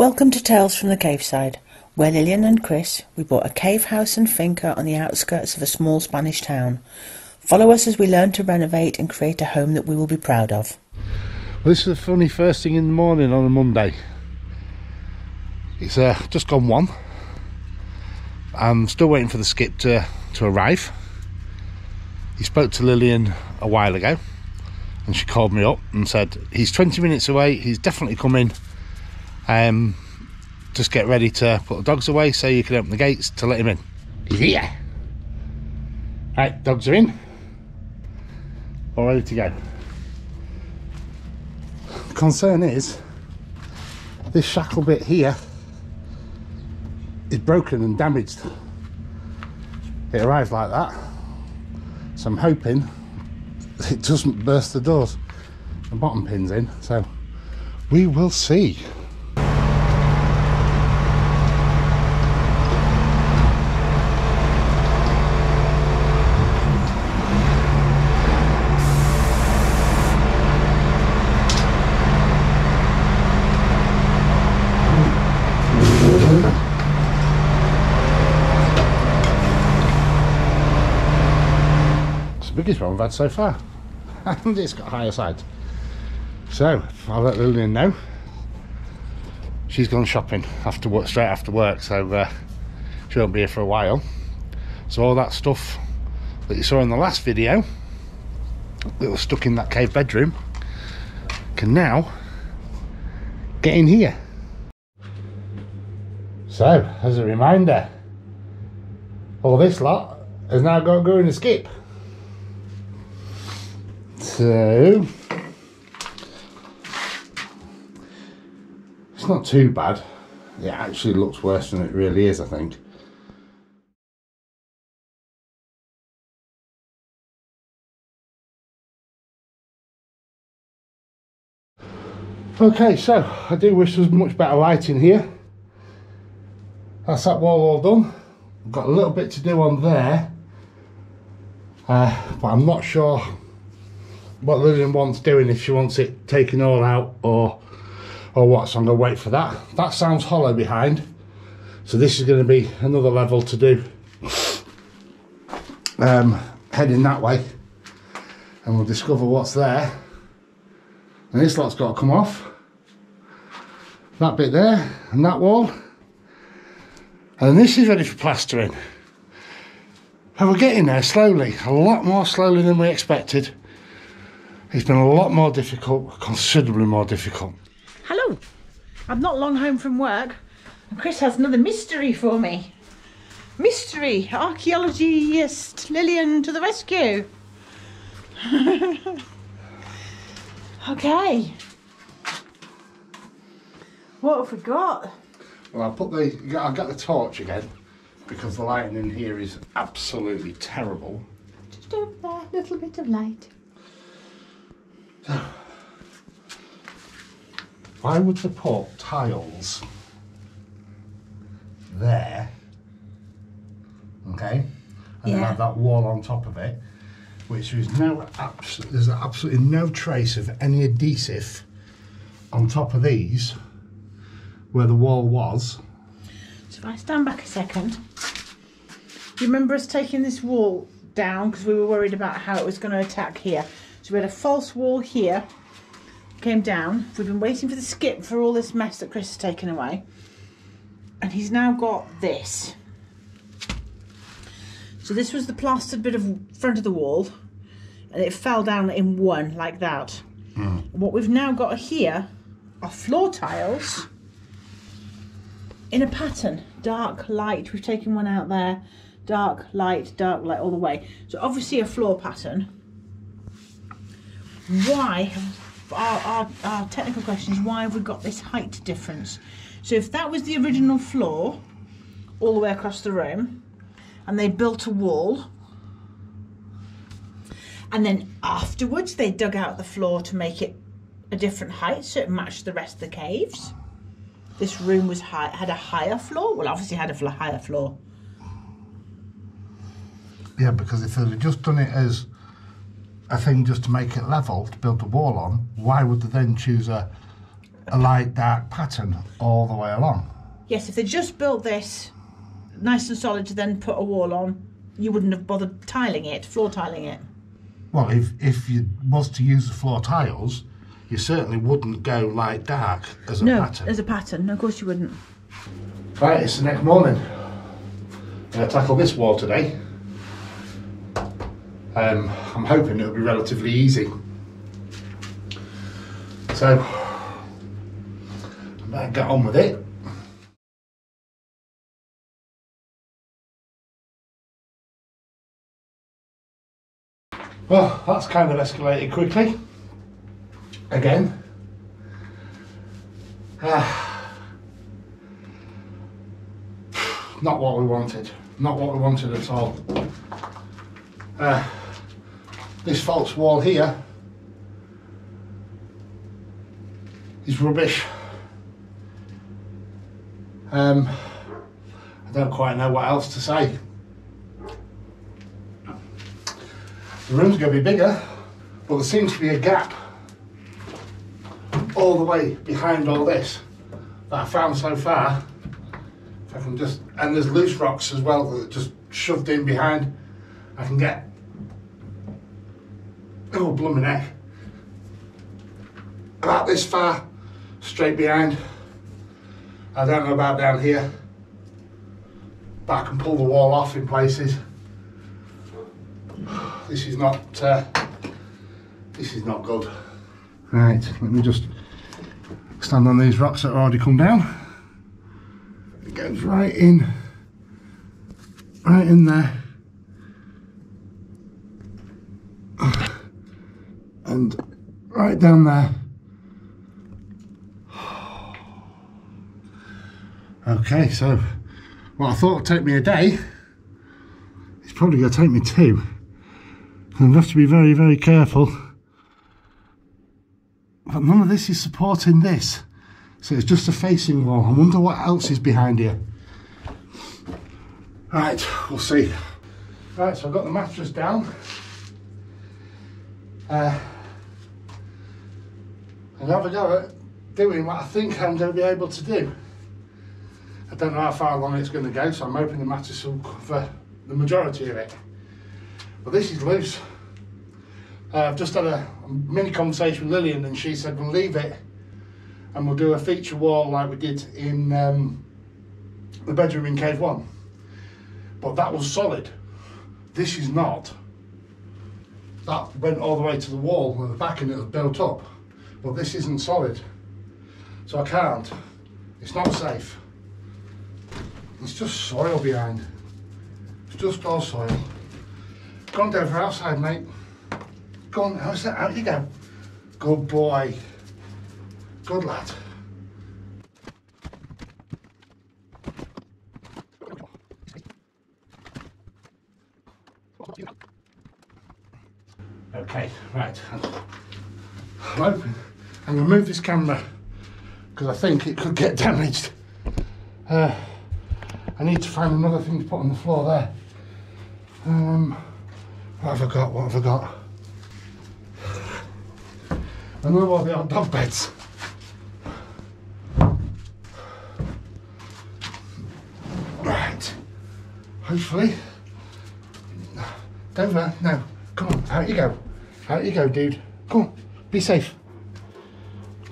Welcome to Tales from the Caveside, where Lillian and Chris, we bought a cave house and finca on the outskirts of a small Spanish town. Follow us as we learn to renovate and create a home that we will be proud of. Well, this is a funny first thing in the morning on a Monday. It's just gone 1. I'm still waiting for the skip to arrive. He spoke to Lillian a while ago and she called me up and said he's 20 minutes away, he's definitely coming. Just get ready to put the dogs away so you can open the gates to let him in. He's here. Right, dogs are in. All ready to go. The concern is this shackle bit here is broken and damaged. It arrived like that, so I'm hoping it doesn't burst the doors. The bottom pin's in, so we will see. Biggest one we've had so far, and it's got higher sides. So I'll let Lillian know. She's gone shopping after work, straight after work, so she won't be here for a while. So all that stuff that you saw in the last video that was stuck in that cave bedroom can now get in here. So as a reminder, all this lot has now got to go in a skip. So it's not too bad. It actually looks worse than it really is, I think. Okay, so I do wish there was much better lighting here. That's that wall all done. I've got a little bit to do on there, but I'm not sure what Lillian wants doing, if she wants it taken all out or what, so I'm going to wait for that. That sounds hollow behind, so this is going to be another level to do, heading that way, and we'll discover what's there. And this lot's got to come off, that bit there and that wall, and this is ready for plastering. And we're getting there slowly, a lot more slowly than we expected. It's been a lot more difficult, considerably more difficult. Hello, I'm not long home from work and Chris has another mystery for me. Mystery, archaeologist Lillian to the rescue. Okay, what have we got? Well, I'll get the torch again because the lighting in here is absolutely terrible. Just over there, a little bit of light. So, why would they put tiles there, okay, and then have that wall on top of it, which there's absolutely no trace of any adhesive on top of these where the wall was. So if I stand back a second, you remember us taking this wall down because we were worried about how it was going to attack here. So we had a false wall here, came down. We've been waiting for the skip for all this mess that Chris has taken away. And he's now got this. So this was the plastered bit of front of the wall, and it fell down in one like that. What we've now got here are floor tiles in a pattern, dark, light. We've taken one out there, dark, light all the way. So obviously a floor pattern. Why, our technical question is, why have we got this height difference? So if that was the original floor all the way across the room and they built a wall and then afterwards they dug out the floor to make it a different height so it matched the rest of the caves, this room was had a higher floor? Well, obviously had a higher floor. Yeah, because if they'd just done it as a thing just to make it level, to build the wall on, why would they then choose a a light dark pattern all the way along. Yes, if they just built this nice and solid to then put a wall on, you wouldn't have bothered tiling it, floor tiling it. Well, if you was to use the floor tiles, you certainly wouldn't go light dark as a pattern. No, as a pattern, of course you wouldn't. Right, it's the next morning. I'm going to tackle this wall today. I'm hoping it'll be relatively easy. So, I better get on with it. Well, that's kind of escalated quickly. Again. Not what we wanted. Not what we wanted at all. This false wall here is rubbish. I don't quite know what else to say. The room's going to be bigger, but there seems to be a gap all the way behind all this that I found so far. If I can just, and there's loose rocks as well that are just shoved in behind. I can get, oh blooming heck, about this far straight behind. I don't know about down here, but I can pull the wall off in places. This is not good. Right, let me just stand on these rocks that have already come down. It goes right in there, and right down there. Okay, so what I thought would take me a day, it's probably going to take me 2. And I have to be very, very careful. But none of this is supporting this. So it's just a facing wall. I wonder what else is behind here. Right, we'll see. Right, so I've got the mattress down. I'll have a go at doing what I think I'm going to be able to do. I don't know how far along it's going to go, so I'm hoping the mattress will cover the majority of it. But this is loose. I've just had a mini conversation with Lillian, and she said we'll leave it and we'll do a feature wall like we did in the bedroom in Cave 1. But that was solid. This is not. That went all the way to the wall with the backing that was built up. But this isn't solid. So I can't. It's not safe. It's just soil behind. It's just all soil. Go on, Dover, outside, mate. Go on, how's that? Out you go. Good boy. Good lad. Okay, right. I'm hoping I'm going to move this camera because I think it could get damaged. I need to find another thing to put on the floor there. What have I got? What have I got? Another one of the old dog beds. Right. Hopefully. Dover, no. Come on, out you go. Out you go, dude. Come on, be safe.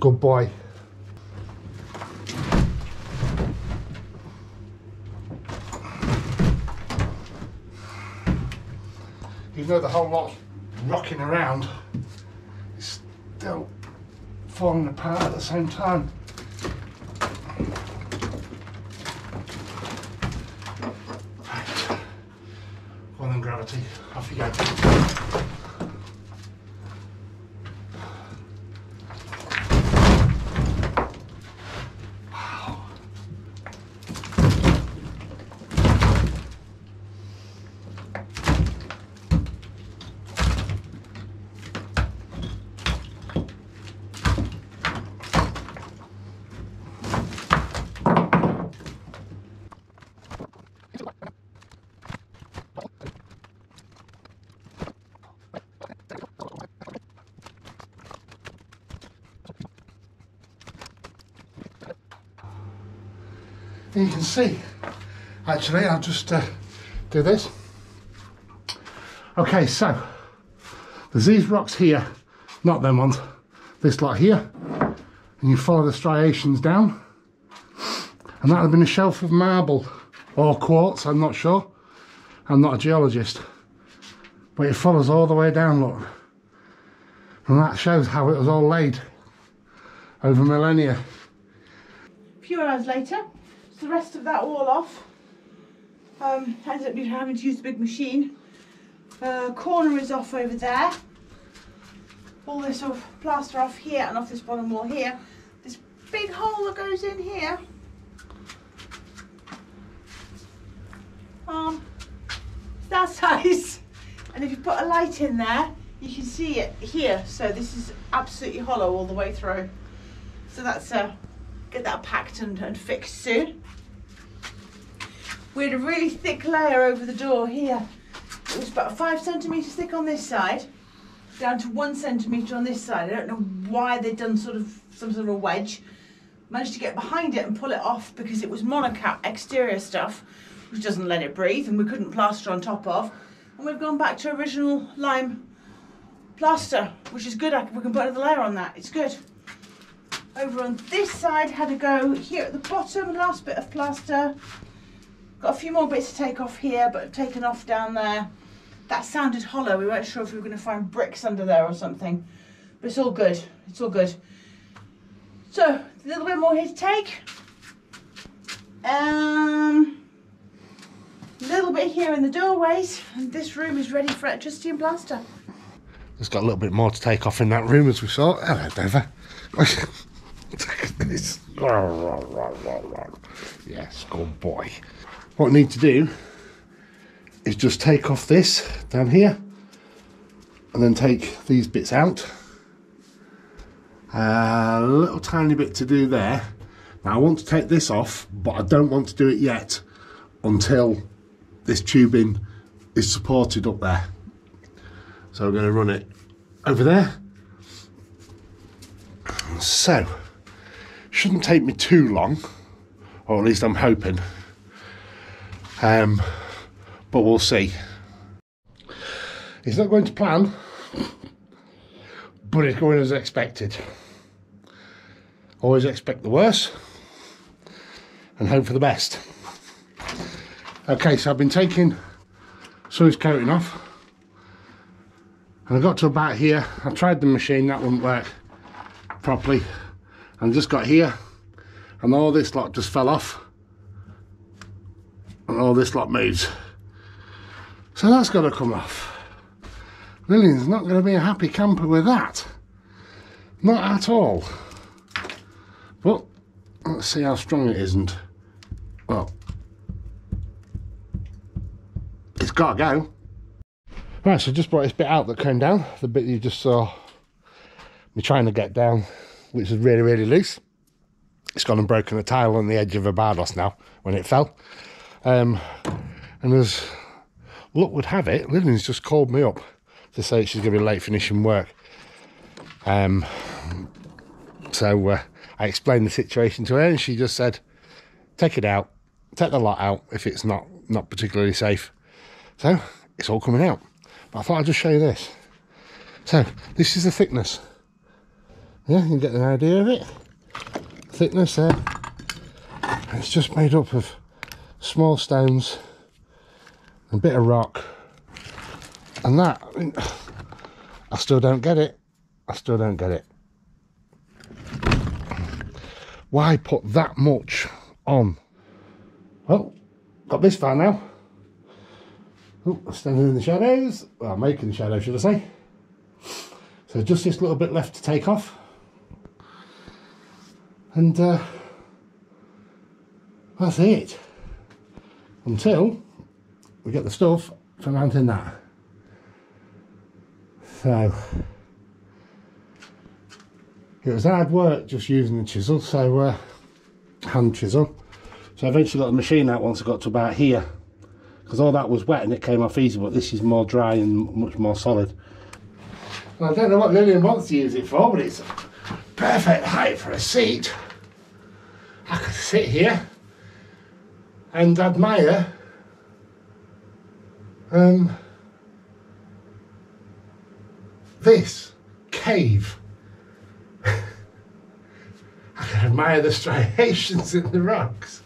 Good boy. Even though the whole lot's rocking around, it's still falling apart at the same time. Right. Well then, gravity, off you go. And you can see, actually, I'll just do this. Okay, so there's these rocks here, not them ones, this lot here, and you follow the striations down, and that would have been a shelf of marble or quartz, I'm not sure. I'm not a geologist, but it follows all the way down, look, and that shows how it was all laid over millennia. A few hours later, it's the rest of that wall off. Ends up having to use the big machine. Corner is off over there. All this sort of plaster off here and off this bottom wall here. This big hole that goes in here. That size. And if you put a light in there, you can see it here. So this is absolutely hollow all the way through. So that's get that packed and fixed soon. We had a really thick layer over the door here. It was about 5 centimetres thick on this side, down to 1 centimetre on this side. I don't know why they'd done some sort of a wedge. Managed to get behind it and pull it off because it was monocap exterior stuff, which doesn't let it breathe, and we couldn't plaster on top of. And we've gone back to original lime plaster, which is good. We can put another layer on that. It's good. Over on this side, had to go here at the bottom, last bit of plaster. Got a few more bits to take off here, but I've taken off down there. That sounded hollow. We weren't sure if we were going to find bricks under there or something. But it's all good. It's all good. So, a little bit more here to take. A little bit here in the doorways. And this room is ready for electricity and plaster. There's got a little bit more to take off in that room, as we saw. Hello, Dover. Look at this. Yes, good boy. What I need to do is just take off this down here and then take these bits out. A little tiny bit to do there. Now I want to take this off, but I don't want to do it yet until this tubing is supported up there. So I'm going to run it over there. So, shouldn't take me too long, or at least I'm hoping. But we'll see. It's not going to plan, but it's going as expected. Always expect the worst and hope for the best. Okay, so I've been taking some of this coating off, and I got to about here. I tried the machine, that wouldn't work properly, and just got here, and all this lot just fell off, and all this lot moves. So that's got to come off. Lillian's not going to be a happy camper with that. Not at all. But let's see how strong it isn't. Well, it's got to go. Right, so just brought this bit out that came down. The bit you just saw me trying to get down, which is really, really loose. It's gone and broken a tile on the edge of a bardos now when it fell. And as luck would have it, Lillian's just called me up to say she's going to be late finishing work. So I explained the situation to her, and she just said, take it out, take the lot out if it's not particularly safe. So it's all coming out. But I thought I'd just show you this. So this is the thickness. Yeah, you can get an idea of it. Thickness there. It's just made up of small stones, a bit of rock, and that, I still don't get it. I still don't get it. Why put that much on? Well, got this far now. Oh, standing in the shadows. Well, making the shadow, should I say. So just this little bit left to take off. And that's it. Until we get the stuff for mounting that. So it was hard work just using the chisel, so hand chisel. So I eventually got the machine out once I got to about here, because all that was wet and it came off easy, but this is more dry and much more solid. Well, I don't know what Lillian wants to use it for, but it's perfect height for a seat. I could sit here and admire this cave. I can admire the striations in the rocks.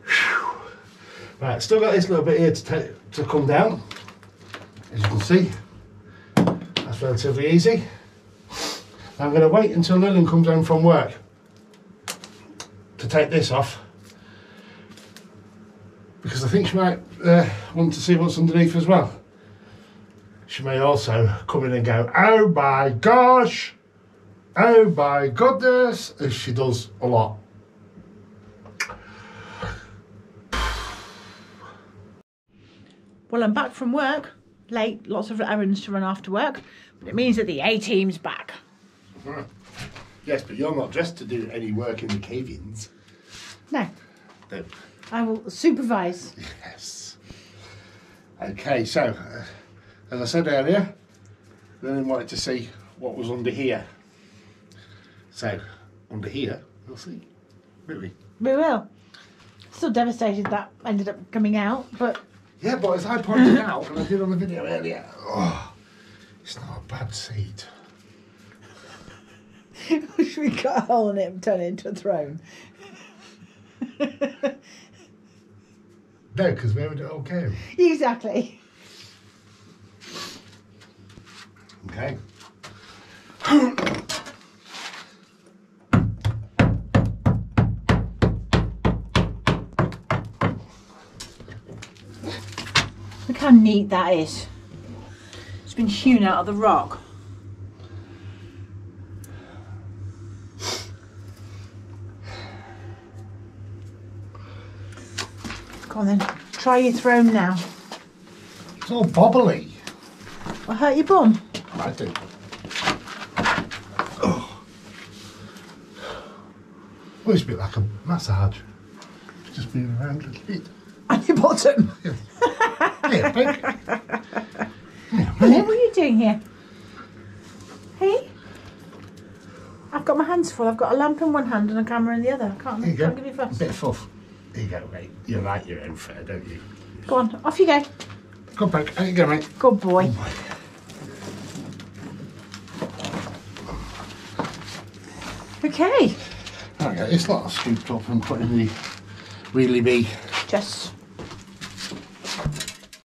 Whew. Right, still got this little bit here to come down. As you can see, that's relatively easy. Now I'm going to wait until Lillian comes home from work to take this off, because I think she might want to see what's underneath as well. She may also come in and go, oh my gosh, oh my goodness, as she does a lot. Well, I'm back from work, late, lots of errands to run after work, but it means that the A-team's back. Right. Yes, but you're not dressed to do any work in the cave-ins. No. No. I will supervise. Yes. Okay, so, as I said earlier, Lillian wanted to see what was under here. So, under here, we'll see, will we? We will. Still devastated that ended up coming out, but... Yeah, but as I pointed out, and I did on the video earlier, oh, it's not a bad seed. Should we cut a hole in it and turn it into a throne? No, because where would it all go? Exactly. Okay. Look how neat that is. It's been hewn out of the rock. Go on then, try your throne now. It's all bobbly. Will hurt your bum? I do. Oh. Well, it's a bit like a massage. It's just been around a little bit. On your bottom? Yeah. Yeah, big. Yeah, Hello, what are you doing here? Hey? I've got my hands full. I've got a lamp in one hand and a camera in the other. I can't give you fuss. A bit of fluff. There you go, mate. You like your own fur, don't you? Go on, off you go. Good back. There you go, mate. Good boy. Good boy. Okay. Okay, it's not scooped up and put in the wheelie bee. Just